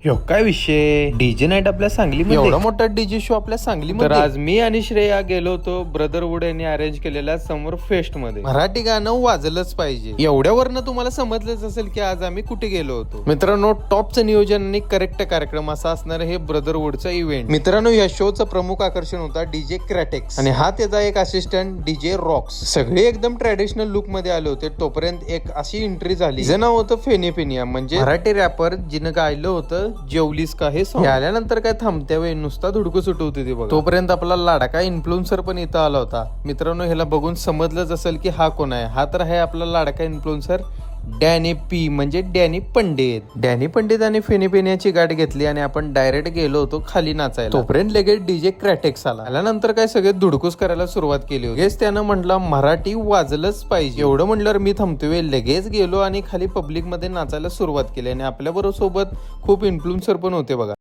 ह्यो काय विषय डीजे नाईट आपल्या सांगलीमध्ये एवढा मोठा डीजे शो आपल्या सांगलीमध्ये तर आज मी आणि श्रेया गेलो होतो ब्रदरवूड यांनी अरेंज केलेल्या समोर फेस्ट मध्ये मराठी गाणं वाजलंच पाहिजे एवढ्यावरनं तुम्हाला समजलंच असेल की आज आम्ही कुठे गेलो होतो मित्रांनो टॉपचं नियोजन आणि करेक्ट कार्यक्रम असा असणार हे ब्रदरवूडचा इव्हेंट मित्रांनो या शोचं प्रमुख आकर्षण होता डीजे क्रॅटेक्स आणि हा त्याचा एक असिस्टंट डीजे रॉक्स सगळे एकदम ट्रॅडिशनल लुक मध्ये आले होते तोपर्यंत एक अशी एंट्री झाली जे नाव होतं फेनेफेनिया म्हणजे मराठी रॅपर जिनं गायलं होतं जेवलीस का हे आल्यानंतर काय थांबत्या वेळी नुसता धुडकू सुटवते ते बघा तोपर्यंत आपला लाडका इन्फ्लुएन्सर पण इथं आला होता मित्रांनो ह्याला बघून समजलंच असेल की हा कोण आहे हा तर आहे आपला लाडका इन्फ्लुएन्सर डॅनी पी म्हणजे डॅनी पंडित आणि फेनेपेनियाची गाठ घेतली आणि आपण डायरेक्ट गेलो होतो खाली नाचायला तोपर्यंत लगेच डीजे क्रॅटेक्स आल्यानंतर काय सगळे धुडकूस करायला सुरुवात केली लगेच त्यानं म्हटलं मराठी वाजलंच पाहिजे एवढं म्हटल्यावर मी थांबतोय लगेच गेलो आणि खाली पब्लिक मध्ये नाचायला सुरुवात केली आणि आपल्या बरोबर सोबत खूप इन्फ्लुएन्सर पण होते बघा